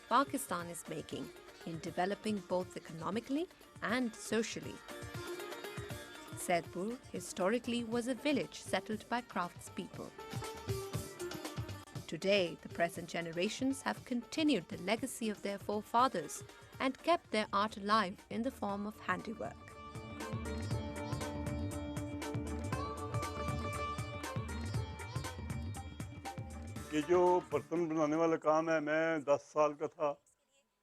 Pakistan is making in developing both economically and socially. Saidpur historically was a village settled by craftspeople. Today, the present generations have continued the legacy of their forefathers and kept their art alive in the form of handiwork. ये जो बर्तन बनाने वाला काम है, मैं 10 साल का था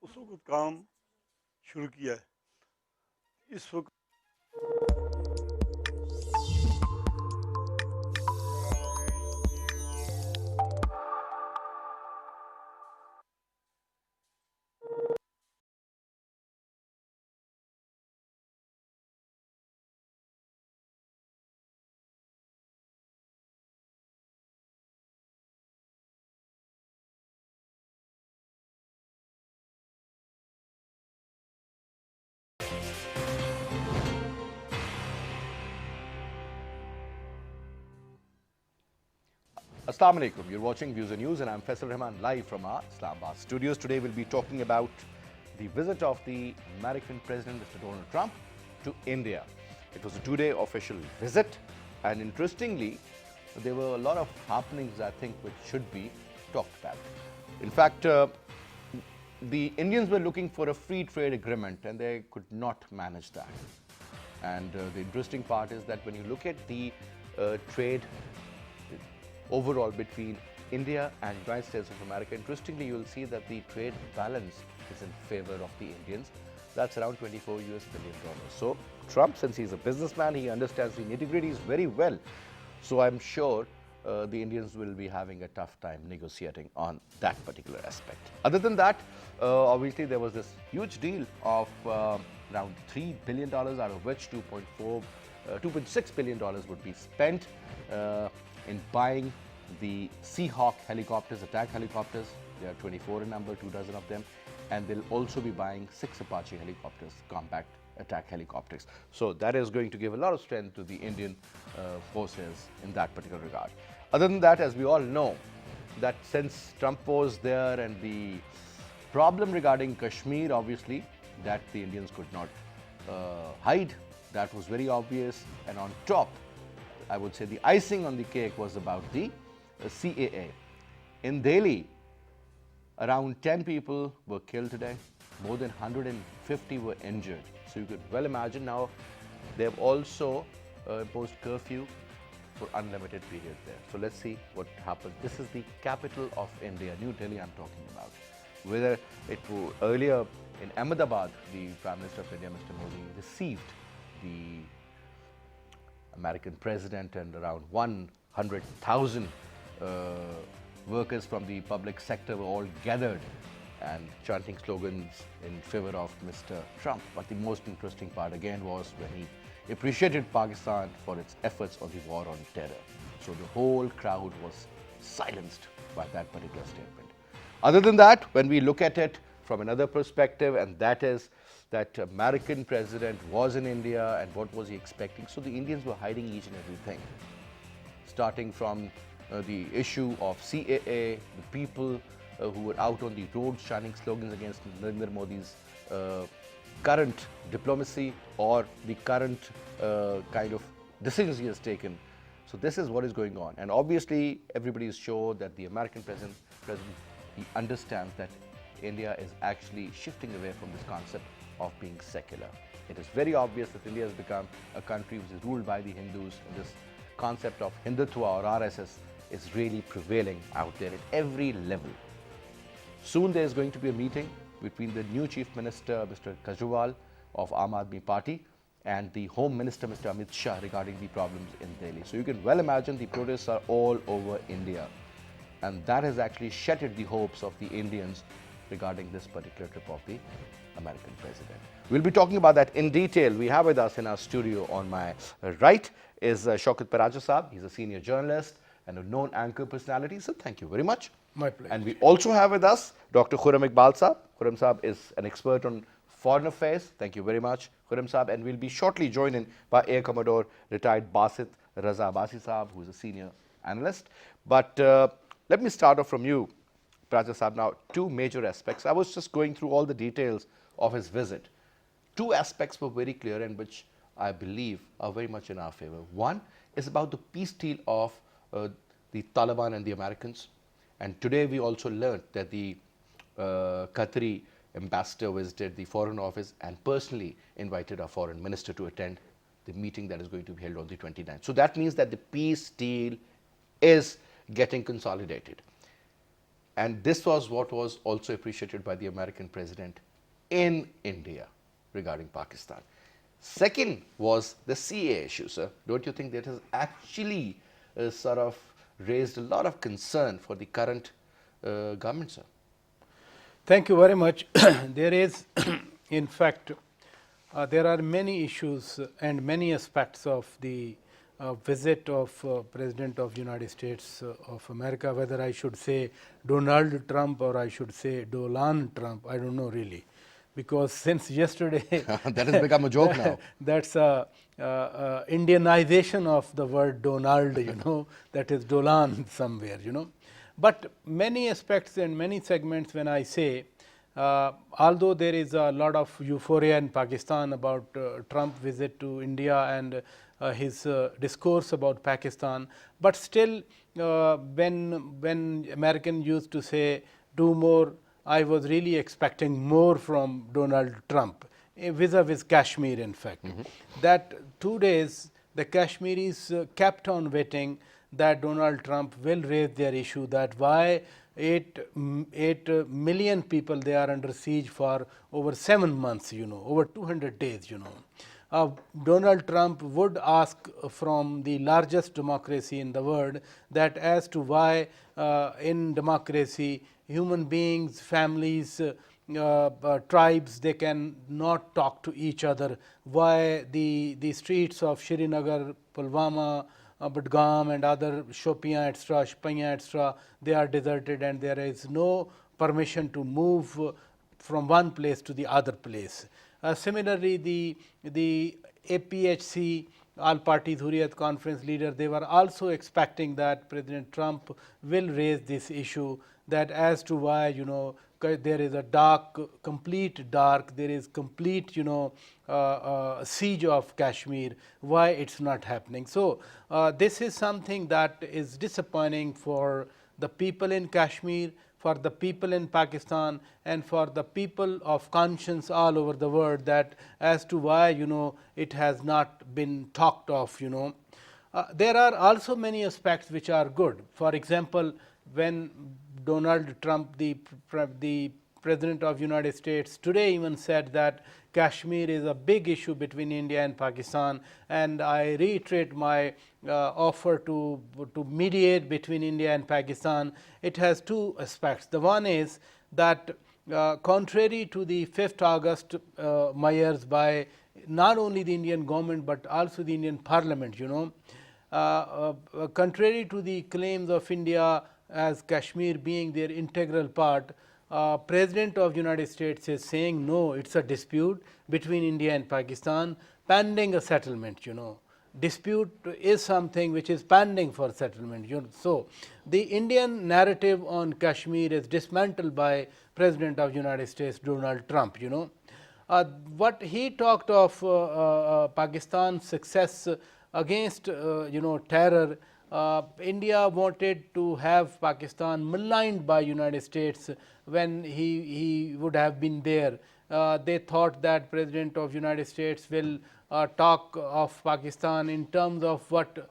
उस वक्त काम शुरू किया है। इस वक्त Assalamu alaikum. You're watching Views and News and I'm Faisal Rehman live from our Islamabad studios. Today we'll be talking about the visit of the American President Mr. Donald Trump to India. It was a two-day official visit and interestingly there were a lot of happenings I think which should be talked about. In fact, the Indians were looking for a free trade agreement and they could not manage that. And the interesting part is that when you look at the trade overall between India and United States of America, interestingly you will see that the trade balance is in favor of the Indians. That's around $24 billion. So Trump, since he's a businessman, he understands the nitty-gritties very well. So I'm sure the Indians will be having a tough time negotiating on that particular aspect. Other than that, obviously there was this huge deal of around $3 billion, out of which $2.6 billion would be spent in buying the Seahawk helicopters, attack helicopters. There are 24 in number, 24 of them. And they'll also be buying 6 Apache helicopters, combat attack helicopters. So that is going to give a lot of strength to the Indian forces in that particular regard. Other than that, as we all know, that since Trump was there and the problem regarding Kashmir, obviously, that the Indians could not hide. That was very obvious. And on top, I would say the icing on the cake was about the CAA. In Delhi, around 10 people were killed today. More than 150 were injured. So you could well imagine now they have also imposed curfew for unlimited period there. So let's see what happens. This is the capital of India, New Delhi I'm talking about. Whether it was earlier in Ahmedabad, the Prime Minister of India, Mr. Modi, received the American president and around 100,000 workers from the public sector were all gathered and chanting slogans in favor of Mr. Trump. But the most interesting part again was when he appreciated Pakistan for its efforts on the war on terror. So the whole crowd was silenced by that particular statement. Other than that, when we look at it from another perspective, and that is that American president was in India and what was he expecting? So the Indians were hiding each and everything, starting from the issue of CAA, the people who were out on the roads chanting slogans against Narendra Modi's current diplomacy or the current kind of decisions he has taken. So this is what is going on. And obviously, everybody is sure that the American president, he understands that India is actually shifting away from this concept of being secular. It is very obvious that India has become a country which is ruled by the Hindus, and this concept of Hindutva or RSS is really prevailing out there at every level. Soon there is going to be a meeting between the new Chief Minister, Mr. Kejriwal of Aam Aadmi Party, and the Home Minister, Mr. Amit Shah, regarding the problems in Delhi. So you can well imagine the protests are all over India. And that has actually shattered the hopes of the Indians regarding this particular trip of the American president. We'll be talking about that in detail. We have with us in our studio on my right is Shaukat Paraja Saab. He's a senior journalist and a known anchor personality. So thank you very much. My pleasure. And we also have with us Dr. Khurram Iqbal Saab. Khurram Saab is an expert on foreign affairs. Thank you very much, Khurram Saab. And we'll be shortly joined in by Air Commodore retired Basit Raza Basi Saab, who is a senior analyst. But let me start off from you, Praja Saab, now two major aspects. I was just going through all the details of his visit. Two aspects were very clear and which I believe are very much in our favor. One is about the peace deal of the Taliban and the Americans. And today we also learned that the Qatari ambassador visited the Foreign Office and personally invited our foreign minister to attend the meeting that is going to be held on the 29th. So that means that the peace deal is getting consolidated. And this was what was also appreciated by the American president in India regarding Pakistan. Second was the CA issue, sir. Don't you think that has actually sort of raised a lot of concern for the current government, sir? Thank you very much. There is, in fact, there are many issues and many aspects of the visit of President of United States of America, whether I should say Donald Trump or I should say Dolan Trump, I don't know really. Because since yesterday that has become a joke now. That's a Indianization of the word Donald, you know, that is Dolan somewhere, you know. But many aspects and many segments when I say, although there is a lot of euphoria in Pakistan about Trump visit to India and his discourse about Pakistan, but still when American used to say do more, I was really expecting more from Donald Trump vis-a-vis Kashmir, in fact. That 2 days the Kashmiris kept on waiting that Donald Trump will raise their issue, that why 8 million people they are under siege for over 7 months, you know, over 200 days, you know. Donald Trump would ask from the largest democracy in the world that as to why in democracy human beings, families, tribes, they can not talk to each other, why the streets of Srinagar, Pulwama, Budgam and other Shopian, etc., Shpaian, etc., they are deserted and there is no permission to move from one place to the other place. Similarly, the APHC, All Parties Hurriyat Conference leader, they were also expecting that President Trump will raise this issue, that as to why, you know, there is a dark, complete dark, there is complete, you know, siege of Kashmir, why it's not happening. So this is something that is disappointing for the people in Kashmir, for the people in Pakistan and for the people of conscience all over the world, that as to why, you know, it has not been talked of, you know. There are also many aspects which are good. For example, when Donald Trump, the President of United States, today even said that Kashmir is a big issue between India and Pakistan, and I reiterate my offer to mediate between India and Pakistan. It has two aspects. The one is that contrary to the 5th August measures by not only the Indian government but also the Indian Parliament, you know, contrary to the claims of India as Kashmir being their integral part, President of United States is saying no, it's a dispute between India and Pakistan pending a settlement, you know. Dispute is something which is pending for settlement, you know. So the Indian narrative on Kashmir is dismantled by President of United States Donald Trump, you know. What he talked of Pakistan's success against you know, terror, India wanted to have Pakistan maligned by United States when he would have been there. They thought that President of United States will talk of Pakistan in terms of what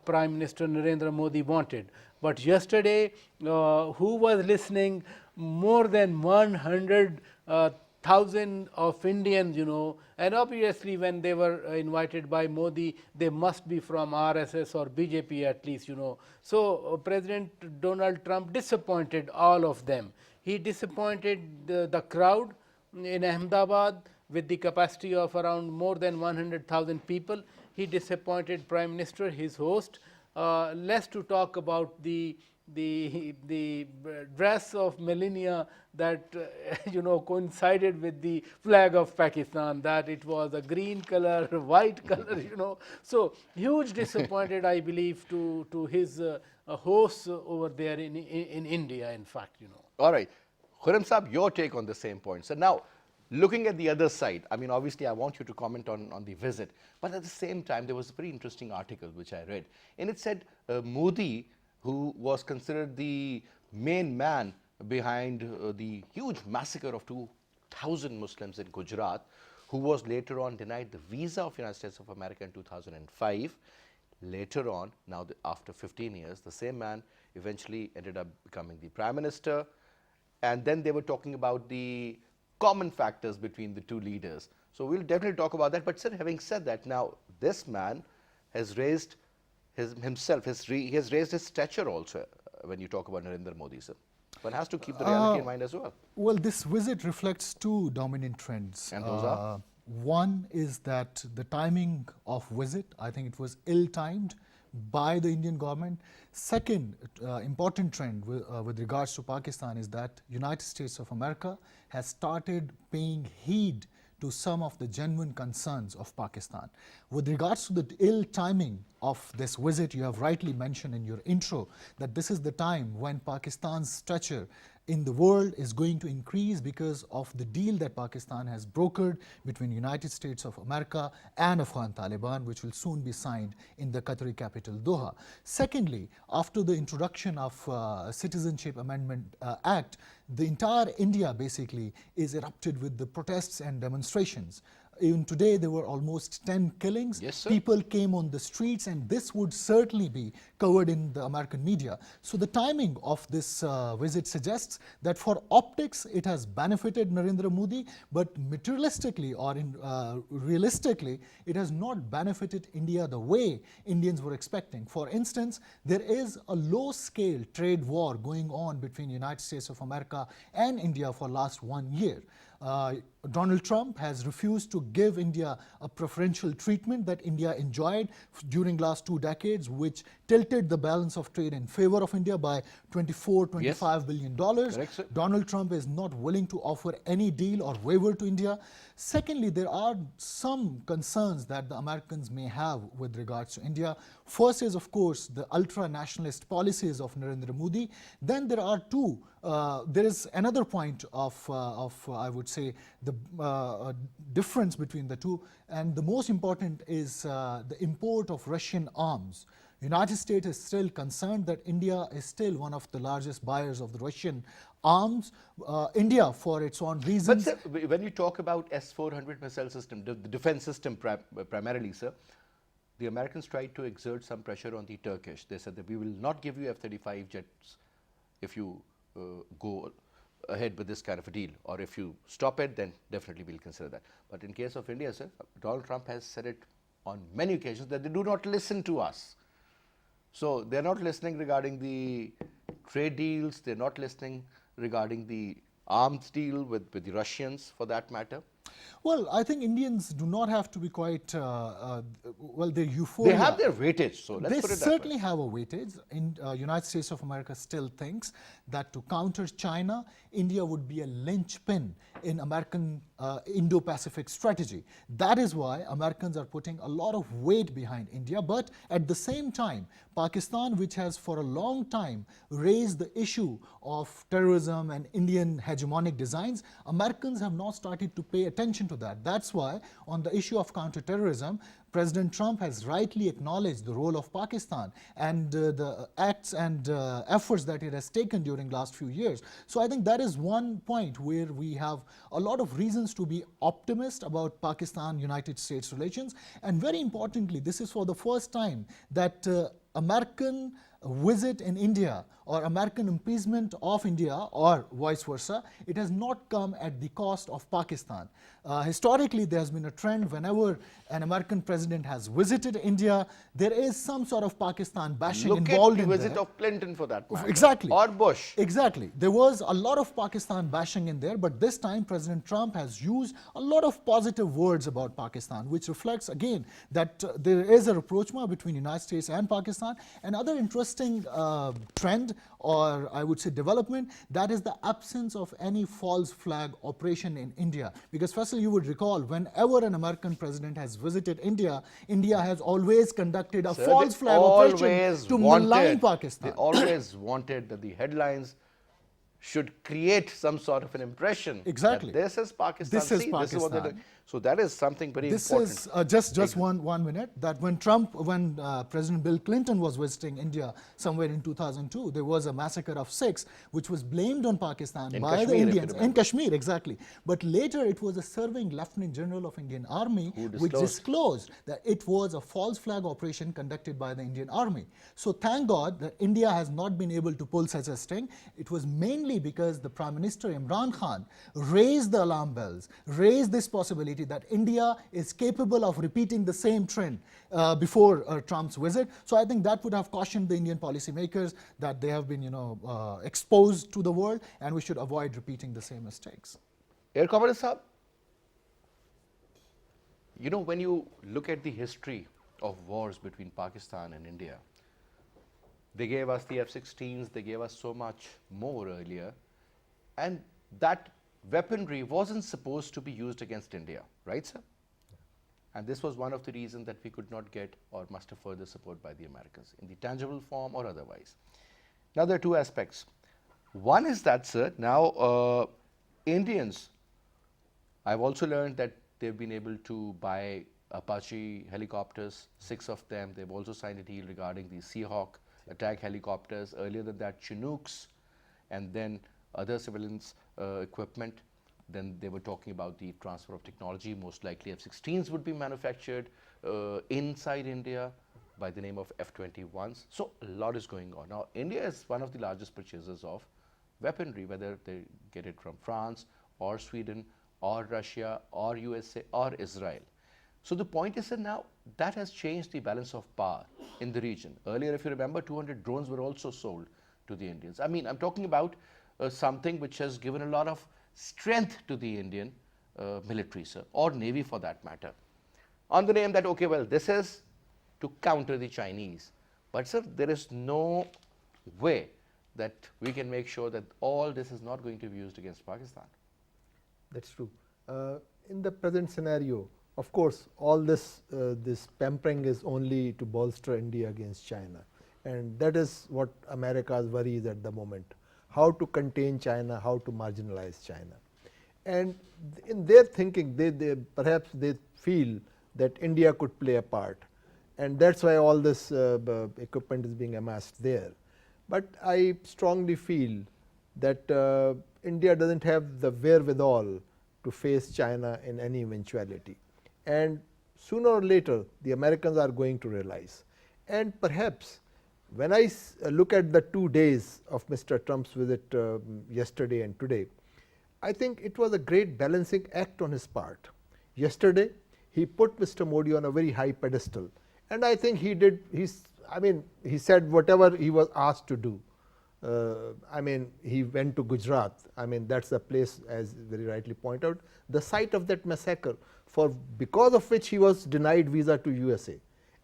Prime Minister Narendra Modi wanted. But yesterday, who was listening? More than 100,000 of Indians, you know, and obviously when they were invited by Modi, they must be from RSS or BJP at least, you know. So President Donald Trump disappointed all of them. He disappointed the crowd in Ahmedabad with the capacity of around more than 100,000 people. He disappointed Prime Minister, his host. Less to talk about the dress of millennia that you know, coincided with the flag of Pakistan, that it was a green color, white color, you know. So huge disappointed, I believe, to his hosts over there in India, in fact, you know. All right. Khurram Saab, your take on the same point. So now, looking at the other side, I mean, obviously, I want you to comment on the visit, but at the same time, there was a very interesting article which I read, and it said Modi, who was considered the main man behind the huge massacre of 2,000 Muslims in Gujarat, who was later on denied the visa of United States of America in 2005. Later on, now after 15 years, the same man eventually ended up becoming the Prime Minister. And then they were talking about the common factors between the two leaders. So we'll definitely talk about that. But sir, having said that, now this man has raised he has raised his stature also when you talk about Narendra Modi, sir. One has to keep the reality in mind as well. Well, this visit reflects two dominant trends. And those are? One is that the timing of visit, I think it was ill-timed by the Indian government. Second important trend with regards to Pakistan is that United States of America has started paying heed to some of the genuine concerns of Pakistan. With regards to the ill timing of this visit, you have rightly mentioned in your intro that this is the time when Pakistan's stature in the world is going to increase because of the deal that Pakistan has brokered between United States of America and Afghan Taliban, which will soon be signed in the Qatari capital Doha. Secondly, after the introduction of Citizenship Amendment Act, the entire India basically is erupted with the protests and demonstrations. Even today, there were almost 10 killings. Yes, sir. People came on the streets, and this would certainly be covered in the American media. So the timing of this visit suggests that for optics, it has benefited Narendra Modi, but materialistically or realistically, it has not benefited India the way Indians were expecting. For instance, there is a low-scale trade war going on between United States of America and India for last 1 year. Donald Trump has refused to give India a preferential treatment that India enjoyed during last 2 decades, which tilted the balance of trade in favor of India by $25 billion. Correct, sir. Donald Trump is not willing to offer any deal or waiver to India. Secondly, there are some concerns that the Americans may have with regards to India. First is, of course, the ultra-nationalist policies of Narendra Modi. Then there are there is another point of I would say, the difference between the two, and the most important is the import of Russian arms. United States is still concerned that India is still one of the largest buyers of the Russian arms. India, for its own reasons. But sir, when you talk about S-400 missile system, the defense system primarily, sir, the Americans tried to exert some pressure on the Turkish. They said that we will not give you F-35 jets if you go ahead with this kind of a deal, or if you stop it, then definitely we'll consider that. But in case of India, sir, Donald Trump has said it on many occasions that they do not listen to us. So they're not listening regarding the trade deals, they're not listening regarding the arms deal with the Russians, for that matter. Well, I think Indians do not have to be quite, well, they're euphoria. They have their weightage, so let's put it that way. They certainly have a weightage. United States of America still thinks that to counter China, India would be a linchpin in American Indo-Pacific strategy. That is why Americans are putting a lot of weight behind India. But at the same time, Pakistan, which has for a long time raised the issue of terrorism and Indian hegemonic designs, Americans have not started to pay attention to that. That's why on the issue of counterterrorism, President Trump has rightly acknowledged the role of Pakistan and the acts and efforts that it has taken during last few years. So I think that is one point where we have a lot of reasons to be optimistic about Pakistan-United States relations. And very importantly, this is for the first time that American visit in India or American impeachment of India or vice versa, it has not come at the cost of Pakistan. Historically, there has been a trend whenever an American president has visited India, there is some sort of Pakistan bashing involved in there. Look at the visit of Clinton for that matter. Exactly. Or Bush. Exactly. There was a lot of Pakistan bashing in there, but this time President Trump has used a lot of positive words about Pakistan, which reflects again that there is a rapprochement between United States and Pakistan. And other interesting interesting trend, or I would say development, that is the absence of any false flag operation in India. Because Faisal, you would recall, whenever an American president has visited India, India has always conducted a Sir, false they flag operation always to malign wanted- Pakistan. They always wanted that the headlines should create some sort of an impression Exactly. that this is Pakistan. This is See, this is what they're Pakistan. doing. So that is something very This important. is just one minute, that when President Bill Clinton was visiting India somewhere in 2002, there was a massacre of Sikhs which was blamed on Pakistan In by Kashmir, the if you Indians in remember. Kashmir, exactly. But later it was a serving Lieutenant General of Indian Army which disclosed. disclosed that it was a false flag operation conducted by the Indian Army. So thank God that India has not been able to pull such a sting. It was mainly because the Prime Minister Imran Khan raised the alarm bells, raised this possibility that India is capable of repeating the same trend before Trump's visit. So I think that would have cautioned the Indian policymakers that they have been, exposed to the world, and we should avoid repeating the same mistakes. Air Commander Saab, you know, when you look at the history of wars between Pakistan and India, they gave us the F-16s, they gave us so much more earlier, and that weaponry wasn't supposed to be used against India, right, sir? And this was one of the reasons that we could not get or muster further support by the Americans in the tangible form or otherwise. Now, there are two aspects. One is that, sir, now Indians, I've also learned that they've been able to buy Apache helicopters, 6 of them. They've also signed a deal regarding the Seahawk attack helicopters. Earlier than that, Chinooks, and then other civilians equipment. Then they were talking about the transfer of technology. Most likely F-16s would be manufactured inside India by the name of F-21s. So a lot is going on. Now, India is one of the largest purchasers of weaponry, whether they get it from France or Sweden or Russia or USA or Israel. So the point is that now that has changed the balance of power in the region. Earlier, if you remember, 200 drones were also sold to the Indians. I mean, I'm talking about something which has given a lot of strength to the Indian military, sir, or Navy for that matter. On the name that, okay, well, this is to counter the Chinese. But, sir, there is no way that we can make sure that all this is not going to be used against Pakistan. That's true. In the present scenario, of course, all this pampering is only to bolster India against China, and that is what America's worry is at the moment: how to contain China, how to marginalize China. And in their thinking, they perhaps they feel that India could play a part, and that's why all this equipment is being amassed there. But I strongly feel that India doesn't have the wherewithal to face China in any eventuality. And sooner or later, the Americans are going to realize. And perhaps when I look at the 2 days of Mr. Trump's visit yesterday and today, I think it was a great balancing act on his part. Yesterday, he put Mr. Modi on a very high pedestal. And I think he did, he said whatever he was asked to do. He went to Gujarat. That's the place, as very rightly pointed out, the site of that massacre, because of which he was denied visa to USA.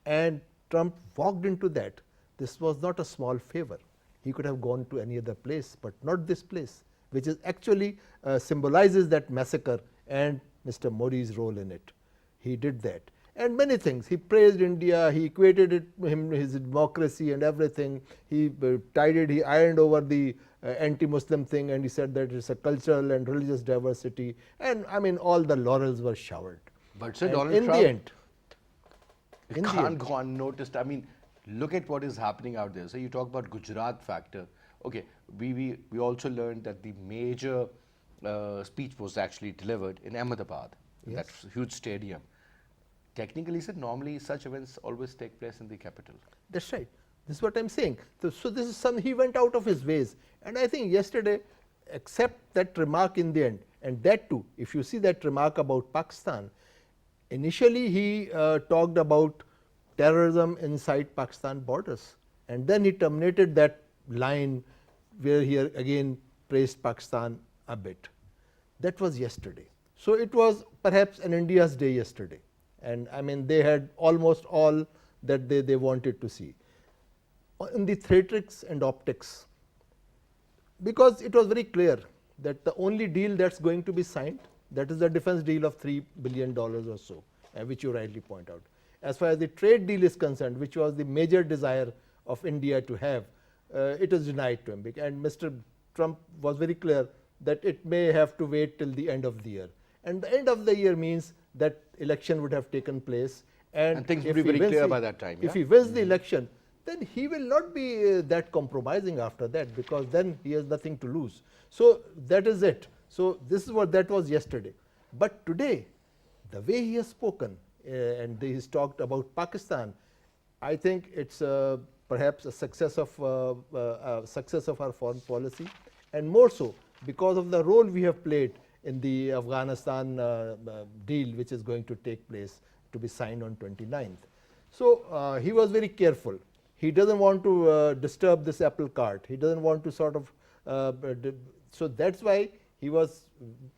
And Trump walked into that. This was not a small favor. He could have gone to any other place, but not this place, which is actually symbolizes that massacre and Mr. Modi's role in it. He did that. And many things. He praised India, he equated his democracy and everything. He he ironed over the anti-Muslim thing, and he said that it's a cultural and religious diversity. And all the laurels were showered. But sir, And Donald in Trump, the end, it can't go unnoticed. Look at what is happening out there. So you talk about Gujarat factor. Okay, we also learned that the major speech was actually delivered in Ahmedabad, that huge stadium. Technically, sir, normally such events always take place in the capital. That's right. This is what I'm saying. So this is something he went out of his ways. And I think yesterday, except that remark in the end, and that too, if you see that remark about Pakistan, initially he talked about terrorism inside Pakistan borders. And then he terminated that line where he again praised Pakistan a bit. That was yesterday. So it was perhaps an India's day yesterday. And they had almost all that they wanted to see. in the theatrics and optics, because it was very clear that the only deal that's going to be signed, that is the defense deal of $3 billion or so, which you rightly point out. As far as the trade deal is concerned, which was the major desire of India to have, it was denied to him. And Mr. Trump was very clear that it may have to wait till the end of the year. And the end of the year means that election would have taken place. And things would be very clear by that time. If he wins the election, then he will not be that compromising after that, because then he has nothing to lose. So that is it. So this is what that was yesterday. But today, the way he has spoken, and he's talked about Pakistan, I think it's perhaps a success of our foreign policy, and more so because of the role we have played in the Afghanistan deal, which is going to take place to be signed on 29th. So he was very careful. He doesn't want to disturb this apple cart. He doesn't want to sort of, so that's why he was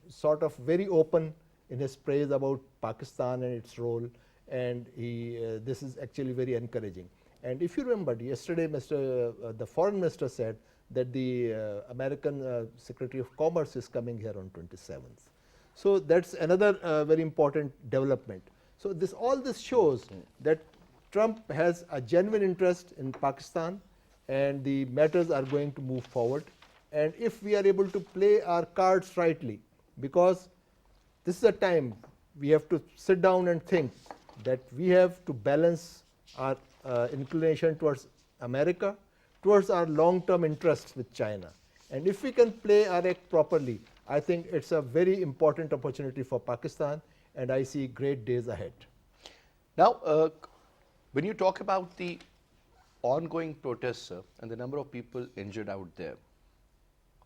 sort of very open in his praise about Pakistan and its role, and this is actually very encouraging. And if you remember, yesterday the foreign minister said that the American Secretary of Commerce is coming here on 27th. So that's another very important development. So all this shows that Trump has a genuine interest in Pakistan, and the matters are going to move forward. And if we are able to play our cards rightly, because this is a time we have to sit down and think that we have to balance our inclination towards America, towards our long-term interests with China. And if we can play our act properly, I think it's a very important opportunity for Pakistan, and I see great days ahead. Now, when you talk about the ongoing protests, sir, and the number of people injured out there,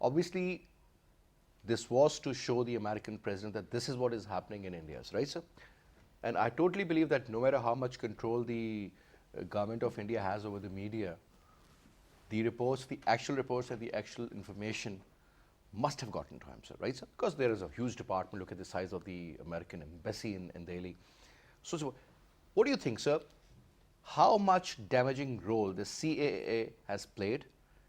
obviously this was to show the American president that this is what is happening in India, right, sir? And I totally believe that no matter how much control the government of India has over the media, the reports, the actual reports and the actual information must have gotten to him, sir, right, sir? Because there is a huge department. Look at the size of the American embassy in Delhi. So what do you think, sir? How much damaging role the CAA has played,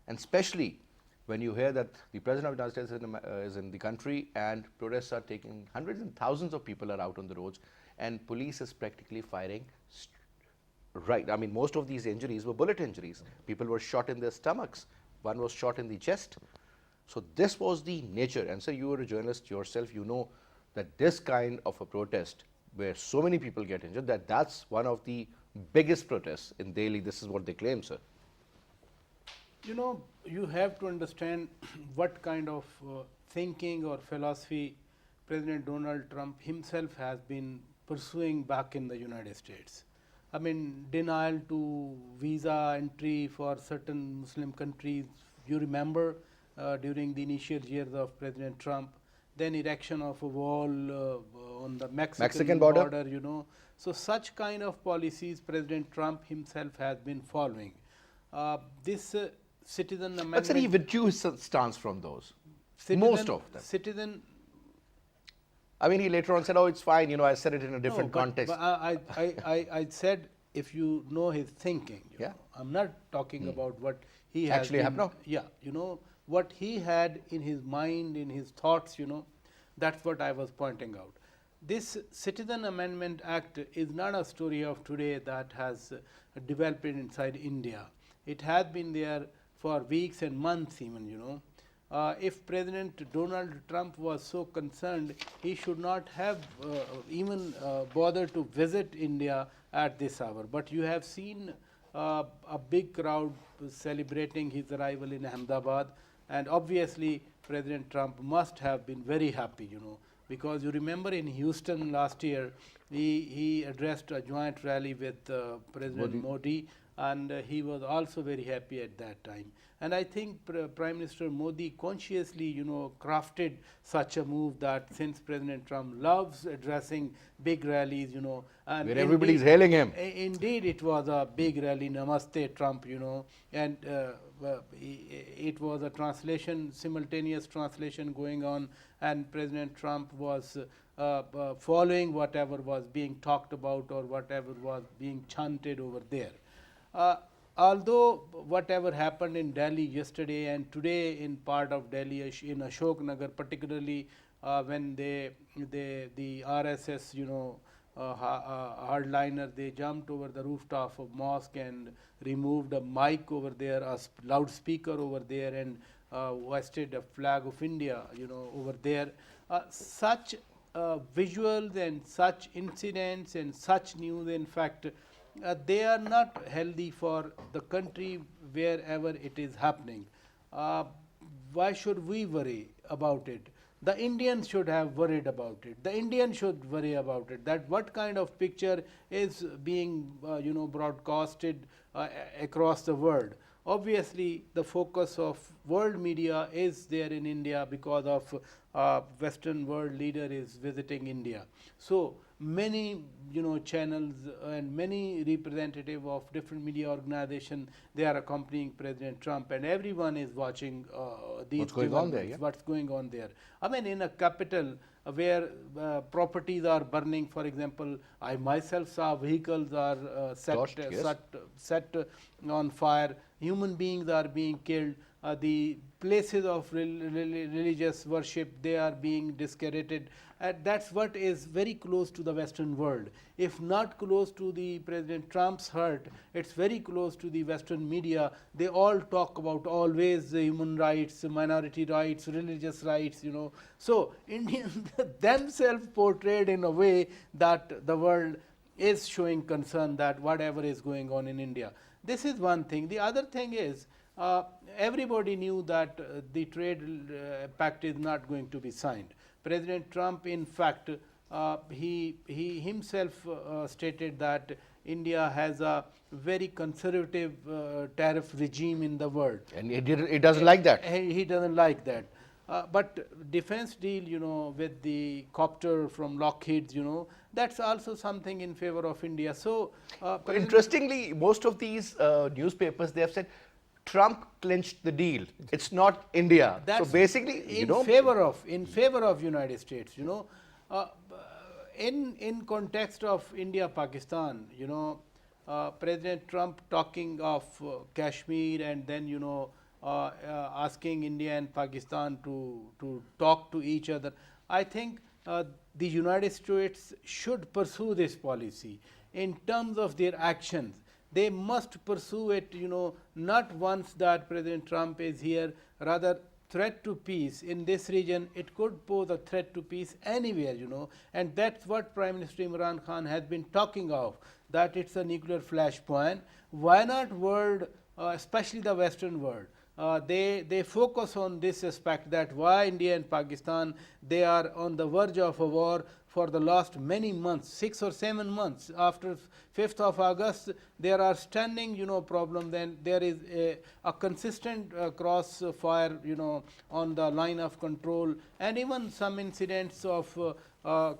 and especially when you hear that the President of the United States is in the country and protests are taking, hundreds and thousands of people are out on the roads, and police is practically firing. Right, I mean, most of these injuries were bullet injuries. People were shot in their stomachs. One was shot in the chest. So this was the nature. And so you were a journalist yourself, you know that this kind of a protest where so many people get injured, that's one of the biggest protests in Delhi. This is what they claim, sir. You know, you have to understand what kind of thinking or philosophy President Donald Trump himself has been pursuing back in the United States. I mean, denial to visa entry for certain Muslim countries. You remember during the initial years of President Trump, then erection of a wall on the Mexican border, you know. So such kind of policies President Trump himself has been following. This citizen amendment. But sir, he withdrew his stance from those. Most of them. I mean, he later on said, oh, it's fine, you know, I said it in a different context. But I said, if you know his thinking, you know, I'm not talking about what he has actually happened. Yeah, you know, what he had in his mind, in his thoughts, you know, that's what I was pointing out. This Citizen Amendment Act is not a story of today that has developed inside India. It has been there for weeks and months even, you know. If President Donald Trump was so concerned, he should not have even bothered to visit India at this hour. But you have seen a big crowd celebrating his arrival in Ahmedabad, and obviously President Trump must have been very happy, you know, because you remember in Houston last year, he addressed a joint rally with President Modi, and he was also very happy at that time. And I think Prime Minister Modi consciously, you know, crafted such a move that since President Trump loves addressing big rallies, you know, and where everybody is hailing him. Indeed, it was a big rally, Namaste Trump, you know, and it was a translation, simultaneous translation going on, and President Trump was following whatever was being talked about or whatever was being chanted over there. although whatever happened in Delhi yesterday and today in part of Delhi in Ashok Nagar, particularly when the RSS, hardliner, they jumped over the rooftop of mosque and removed a mic over there, a loudspeaker over there, and hoisted a flag of India, over there. Such visuals and such incidents and such news, in fact, they are not healthy for the country wherever it is happening. Why should we worry about it? The Indians should have worried about it. The Indians should worry about it, that what kind of picture is being broadcasted across the world. Obviously, the focus of world media is there in India because of Western world leader is visiting India. So many channels and many representative of different media organization, they are accompanying President Trump, and everyone is watching these what's going on there, yeah? what's going on there. I mean, in a capital where properties are burning, for example, I myself saw vehicles are set on fire, human beings are being killed, the places of religious worship, they are being discredited. That's what is very close to the Western world. If not close to the President Trump's heart, it's very close to the Western media. They all talk about always human rights, minority rights, religious rights, So Indians themselves portrayed in a way that the world is showing concern that whatever is going on in India. This is one thing. The other thing is, everybody knew that the trade pact is not going to be signed. President Trump, in fact, he himself stated that India has a very conservative tariff regime in the world. And he doesn't like that. He doesn't like that. But defense deal, with the copter from Lockheed, that's also something in favor of India. So, interestingly, most of these newspapers, they have said Trump clinched the deal. It's not India. So basically, in favor of United States. In context of India Pakistan, President Trump talking of Kashmir and then asking India and Pakistan to talk to each other. I think the United States should pursue this policy in terms of their actions. They must pursue it, not once that President Trump is here, rather threat to peace in this region. It could pose a threat to peace anywhere, and that's what Prime Minister Imran Khan has been talking of, that it's a nuclear flashpoint. Why not world, especially the Western world? They focus on this aspect, that why India and Pakistan, they are on the verge of a war for the last many months, 6 or 7 months. After 5th of August, there are standing, problem. Then there is a consistent crossfire, on the line of control, and even some incidents of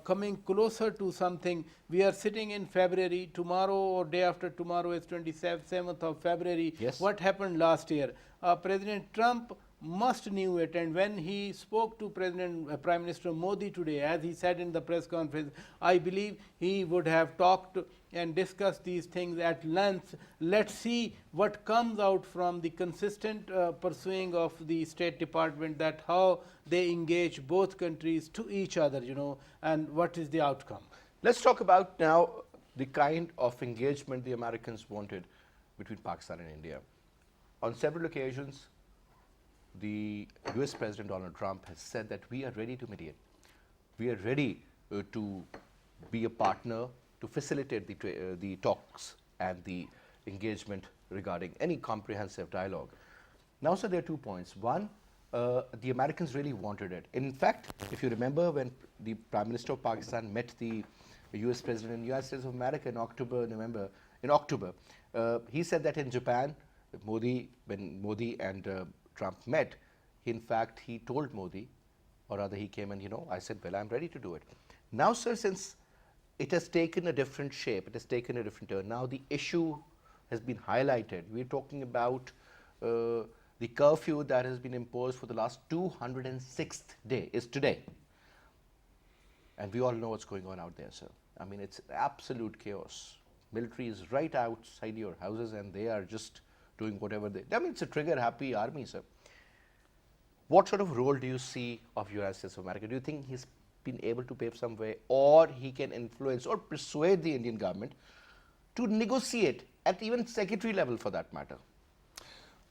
coming closer to something. We are sitting in February. Tomorrow or day after tomorrow is 27th of February. Yes. What happened last year? President Trump must knew it, and when he spoke to Prime Minister Modi today, as he said in the press conference, I believe he would have talked and discussed these things at length. Let's see what comes out from the consistent pursuing of the State Department, that how they engage both countries to each other, and what is the outcome. Let's talk about now the kind of engagement the Americans wanted between Pakistan and India. On several occasions, the US President Donald Trump has said that we are ready to mediate. We are ready to be a partner to facilitate the talks and the engagement regarding any comprehensive dialogue. Now, sir, there are 2 points. One, the Americans really wanted it. In fact, if you remember, when the Prime Minister of Pakistan met the US President in the United States of America in October, he said that in Japan, when Modi and Trump met, in fact, he told Modi, or rather he came and, I said, well, I'm ready to do it. Now, sir, since it has taken a different shape, it has taken a different turn, now the issue has been highlighted. We're talking about the curfew that has been imposed for the last 206th day, is today. And we all know what's going on out there, sir. I mean, it's absolute chaos. Military is right outside your houses, and they are just doing whatever they, I mean, it's a trigger-happy army, sir. What sort of role do you see of United States of America? Do you think he's been able to pave some way, or he can influence or persuade the Indian government to negotiate at even secretary level for that matter?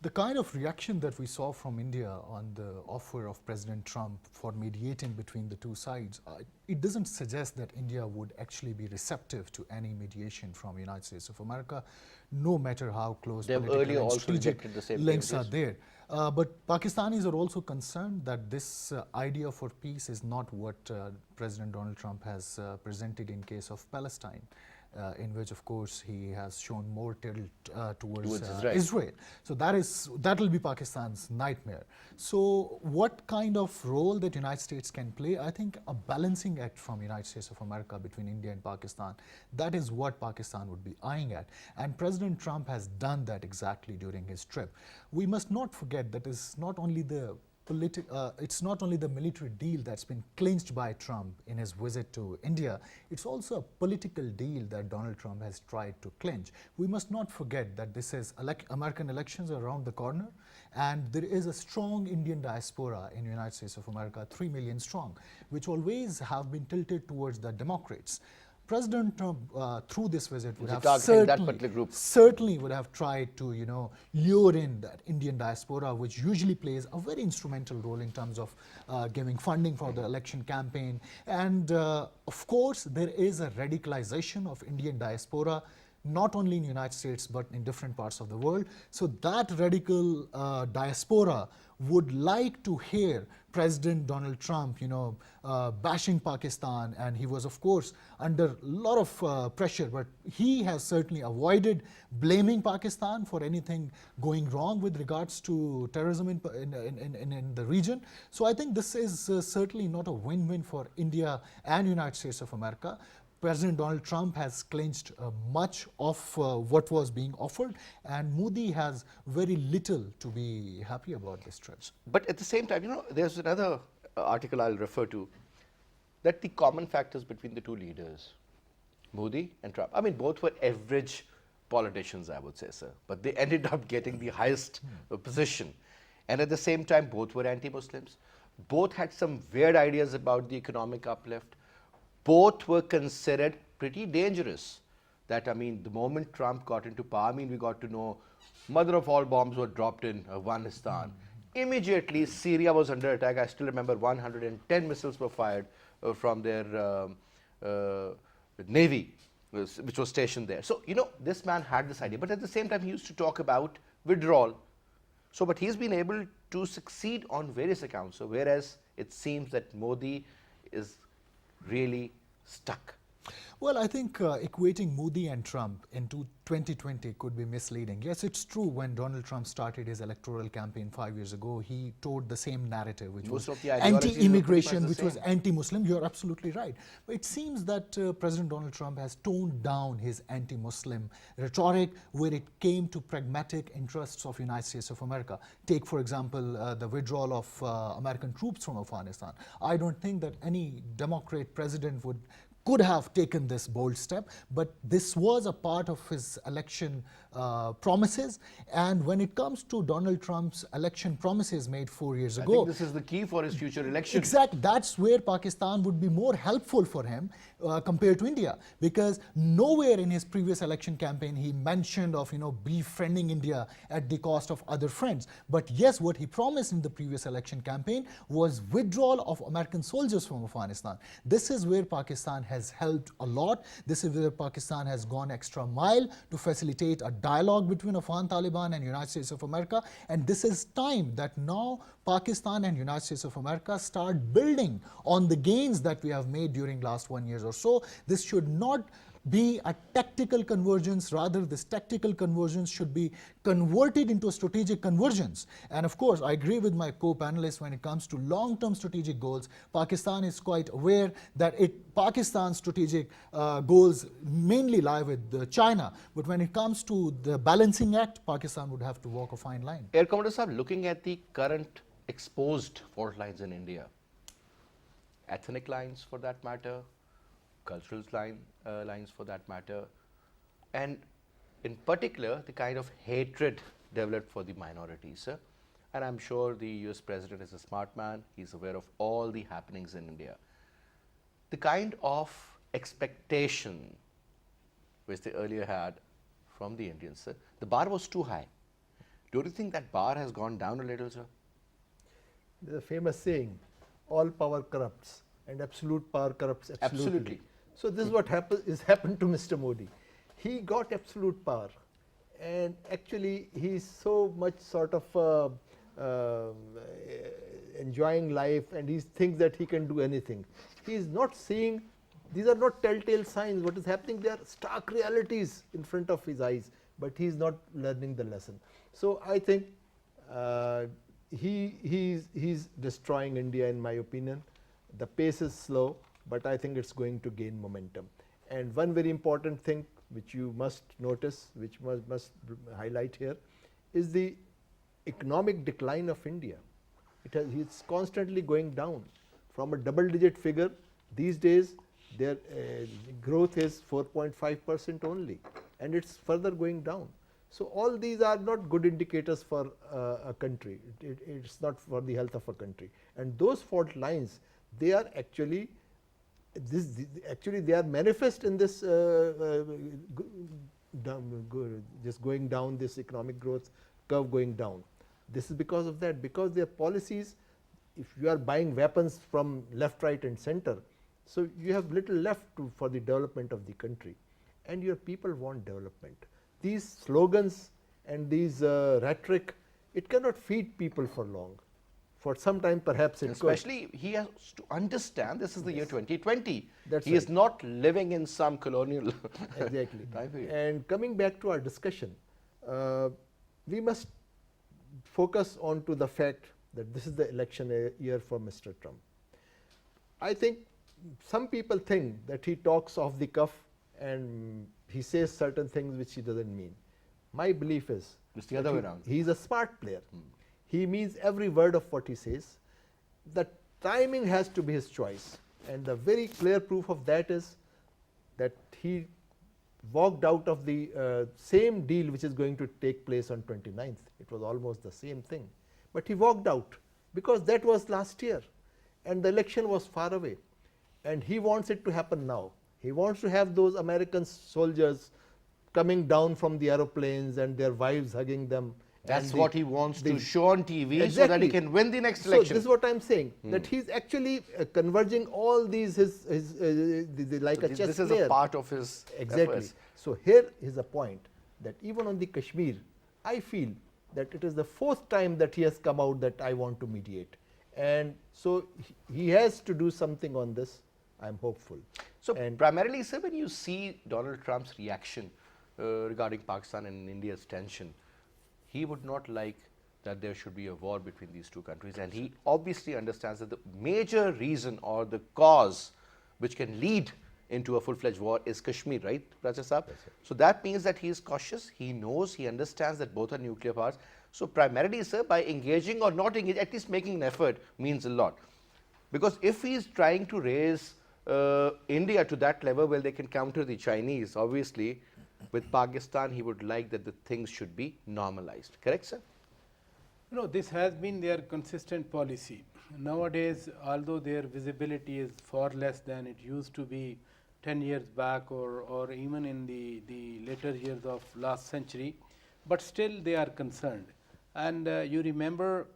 The kind of reaction that we saw from India on the offer of President Trump for mediating between the two sides, it doesn't suggest that India would actually be receptive to any mediation from United States of America, no matter how close political and strategic links are there. But Pakistanis are also concerned that this idea for peace is not what President Donald Trump has presented in case of Palestine. In which, of course, he has shown more tilt towards Israel. So that will be Pakistan's nightmare. So what kind of role that United States can play? I think a balancing act from United States of America between India and Pakistan, that is what Pakistan would be eyeing at. And President Trump has done that exactly during his trip. We must not forget that it's not only the it's not only the military deal that's been clinched by Trump in his visit to India, it's also a political deal that Donald Trump has tried to clinch. We must not forget that this is American elections are around the corner, and there is a strong Indian diaspora in the United States of America, 3 million strong, which always have been tilted towards the Democrats. President Trump, through this visit, would have certainly would have tried to, lure in that Indian diaspora, which usually plays a very instrumental role in terms of giving funding for the election campaign. And of course, there is a radicalization of Indian diaspora, not only in the United States, but in different parts of the world. So that radical diaspora would like to hear President Donald Trump, bashing Pakistan, and he was, of course, under a lot of pressure, but he has certainly avoided blaming Pakistan for anything going wrong with regards to terrorism in the region. So I think this is certainly not a win-win for India and United States of America. President Donald Trump has clinched much of what was being offered, and Modi has very little to be happy about this trip. But at the same time, there's another article I'll refer to, that the common factors between the two leaders, Modi and Trump, I mean, both were average politicians, I would say, sir, but they ended up getting the highest position. And at the same time, both were anti-Muslims. Both had some weird ideas about the economic uplift. Both were considered pretty dangerous. That, I mean, the moment Trump got into power, I mean, we got to know mother of all bombs were dropped in Afghanistan. Immediately, Syria was under attack. I still remember 110 missiles were fired from their navy, which was stationed there. So, this man had this idea. But at the same time, he used to talk about withdrawal. So, but he's been able to succeed on various accounts. So, whereas it seems that Modi is really stuck. Well, I think equating Modi and Trump into 2020 could be misleading. Yes, it's true, when Donald Trump started his electoral campaign 5 years ago, he told the same narrative, which was anti-immigration, which was anti-Muslim. You're absolutely right. But it seems that President Donald Trump has toned down his anti-Muslim rhetoric where it came to pragmatic interests of United States of America. Take, for example, the withdrawal of American troops from Afghanistan. I don't think that any Democrat president could have taken this bold step, but this was a part of his election promises. And when it comes to Donald Trump's election promises made 4 years ago, I think this is the key for his future election. Exactly, that's where Pakistan would be more helpful for him compared to India, because nowhere in his previous election campaign he mentioned of befriending India at the cost of other friends. But yes, what he promised in the previous election campaign was withdrawal of American soldiers from Afghanistan. This is where Pakistan has helped a lot. This is where Pakistan has gone extra mile to facilitate a dialogue between Afghan Taliban and United States of America. And this is time that now Pakistan and United States of America start building on the gains that we have made during last 1 year or so. This should not be a tactical convergence, rather this tactical convergence should be converted into a strategic convergence. And of course, I agree with my co-panelists when it comes to long-term strategic goals. Pakistan is quite aware that Pakistan's strategic goals mainly lie with China. But when it comes to the balancing act, Pakistan would have to walk a fine line. Air Commander Sahab, looking at the current exposed fault lines in India, ethnic lines for that matter, cultural lines for that matter, and in particular the kind of hatred developed for the minorities, sir. And I'm sure the US President is a smart man. He's aware of all the happenings in India. The kind of expectation which they earlier had from the Indians, sir, the bar was too high. Don't you think that bar has gone down a little, sir? There's a famous saying, all power corrupts and absolute power corrupts absolutely. Absolutely. So this is what happened to Mr. Modi. He got absolute power, and actually he's so much sort of enjoying life, and he thinks that he can do anything. He is not seeing, these are not telltale signs. What is happening, they are stark realities in front of his eyes, but he is not learning the lesson. So I think he's destroying India, in my opinion. The pace is slow, but I think it's going to gain momentum. And one very important thing which you must notice, which must highlight here, is the economic decline of India. It's constantly going down. From a double-digit figure, these days their growth is 4.5% only, and it's further going down. So all these are not good indicators for a country. It's not for the health of a country. And those fault lines, they are actually they are manifest in this just going down, this economic growth curve going down. This is because of that, because their policies, if you are buying weapons from left, right and center, so you have little left for the development of the country, and your people want development. These slogans and these rhetoric, it cannot feed people for long. For some time perhaps it could. Especially he has to understand this is the year 2020. That's he right. is not living in some colonial Exactly. time period. And coming back to our discussion, we must focus on to the fact that this is the election year for Mr. Trump. I think some people think that he talks off the cuff and he says certain things which he doesn't mean. My belief is It's the other way around. he is a smart player. He means every word of what he says. The timing has to be his choice, and the very clear proof of that is that he walked out of the same deal which is going to take place on 29th. It was almost the same thing, but he walked out because that was last year and the election was far away, and he wants it to happen now. He wants to have those American soldiers coming down from the aeroplanes and their wives hugging them. That's what he wants to show on TV Exactly. so that he can win the next election. So this is what I'm saying, that he's actually converging all these like a chess This is player. a part of his Exactly. efforts. So here is a point that even on the Kashmir, I feel that it is the fourth time that he has come out that I want to mediate. And so he has to do something on this. I'm hopeful. So And primarily, sir, when you see Donald Trump's reaction regarding Pakistan and India's tension, he would not like that there should be a war between these two countries, and he obviously understands that the major reason or the cause which can lead into a full-fledged war is Kashmir, right, Raja Saab? So that means that he is cautious, he knows, he understands that both are nuclear powers. So primarily, sir, by engaging or not engaging, at least making an effort means a lot. Because if he is trying to raise India to that level where they can counter the Chinese, obviously, with Pakistan, he would like that the things should be normalized. Correct, sir? No, this has been their consistent policy. Nowadays, although their visibility is far less than it used to be 10 years back or even in the later years of last century, but still they are concerned. And you remember,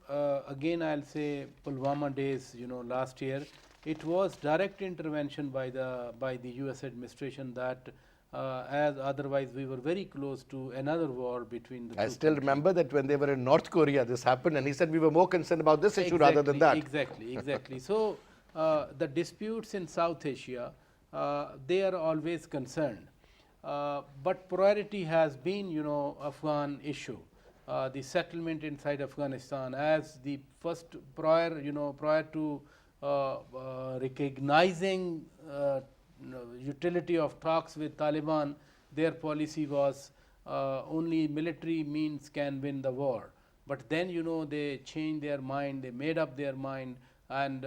again I'll say Pulwama days, last year, it was direct intervention by the US administration that as otherwise we were very close to another war between the two. I still remember that when they were in North Korea, this happened, and he said we were more concerned about this issue rather than that. Exactly. So the disputes in South Asia, they are always concerned. But priority has been, Afghan issue. The settlement inside Afghanistan as the first prior to recognizing utility of talks with Taliban, their policy was only military means can win the war. But then they changed their mind, they made up their mind, and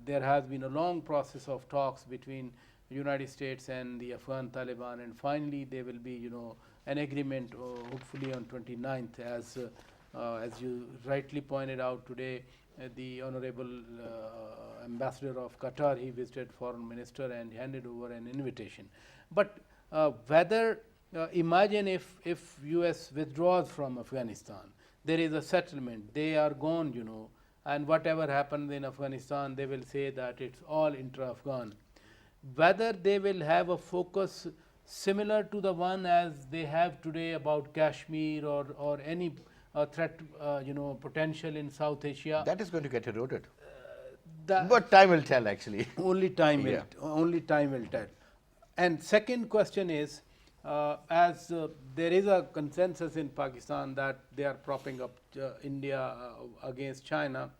there has been a long process of talks between United States and the Afghan Taliban, and finally they will be an agreement hopefully on 29th, as you rightly pointed out today. The Honorable Ambassador of Qatar, he visited Foreign Minister and handed over an invitation. But whether imagine if US withdraws from Afghanistan, there is a settlement, they are gone, you know, and whatever happens in Afghanistan, they will say that it's all intra-Afghan. Whether they will have a focus similar to the one as they have today about Kashmir or any threat, you know, potential in South Asia. That is going to get eroded. But time will tell, actually. Only time will tell. And second question is, as there is a consensus in Pakistan that they are propping up India against China,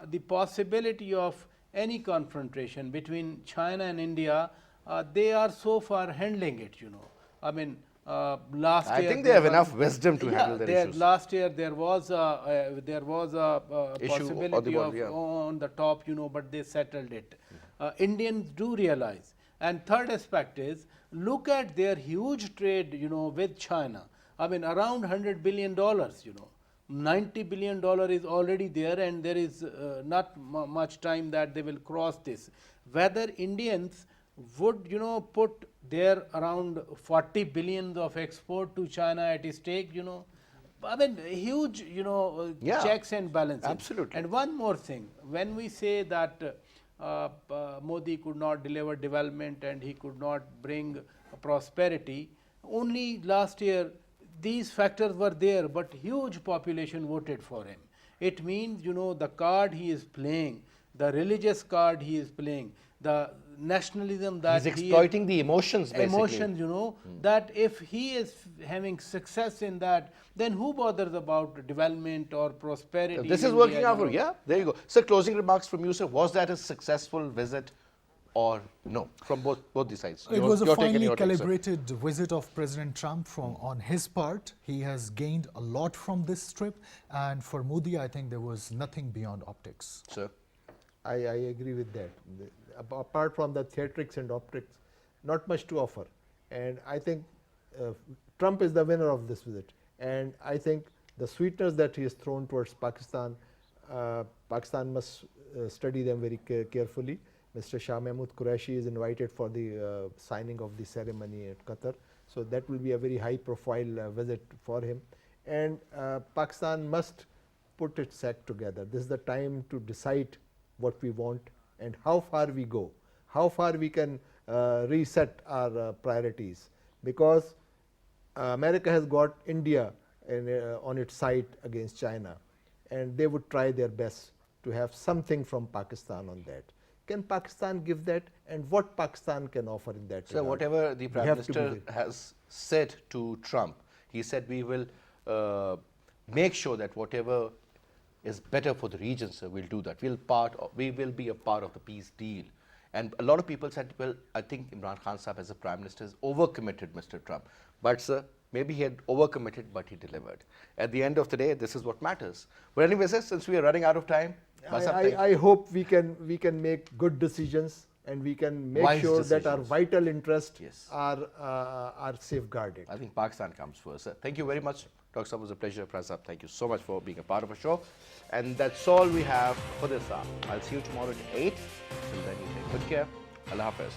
the possibility of any confrontation between China and India, they are so far handling it, you know. I mean, last year, I think they have enough wisdom to handle their issues. Last year there was a possibility of on the top, you know, but they settled it. Indians do realize. And third aspect is, look at their huge trade, you know, with China. I mean, around $100 billion, you know. $90 billion is already there, and there is not much time that they will cross this. Whether Indians would, you know, put their around 40 billion of export to China at stake, you know. I mean, huge, you know, checks and balances. Absolutely. And one more thing, when we say that Modi could not deliver development and he could not bring prosperity, only last year these factors were there, but huge population voted for him. It means, you know, the card he is playing, the religious card he is playing, the nationalism that he's exploiting the emotions, basically. Emotions, you know, that if he is having success in that, then who bothers about development or prosperity? This is working out for, there you go. So closing remarks from you, sir. Was that a successful visit or no, from both the sides? It was a finely calibrated visit of President Trump on his part. He has gained a lot from this trip, and for Modi, I think there was nothing beyond optics. Sir? I agree with that. Apart from the theatrics and optics, not much to offer. And I think Trump is the winner of this visit. And I think the sweeteners that he has thrown towards Pakistan, Pakistan must study them very carefully. Mr. Shah Mahmood Qureshi is invited for the signing of the ceremony at Qatar. So that will be a very high profile visit for him. And Pakistan must put its act together. This is the time to decide what we want and how far we go, how far we can reset our priorities, because America has got India on its side against China, and they would try their best to have something from Pakistan on that. Can Pakistan give that, and what Pakistan can offer in that? So whatever the Prime Minister has said to Trump, he said we will make sure that whatever is better for the region, sir, we'll do that. We will be a part of the peace deal. And a lot of people said, well, I think Imran Khan Sahib as a Prime Minister is overcommitted, Mr. Trump. But sir, maybe he had overcommitted, but he delivered. At the end of the day, this is what matters. But anyway, sir, since we are running out of time, I hope we can make good decisions, and we can make sure that our vital interests are safeguarded. I think Pakistan comes first, sir. Thank you very much. Dr. Saab, it was a pleasure. Prasad, thank you so much for being a part of our show. And that's all we have for this hour. I'll see you tomorrow at 8. Till then, you take good care. Allah Hafiz.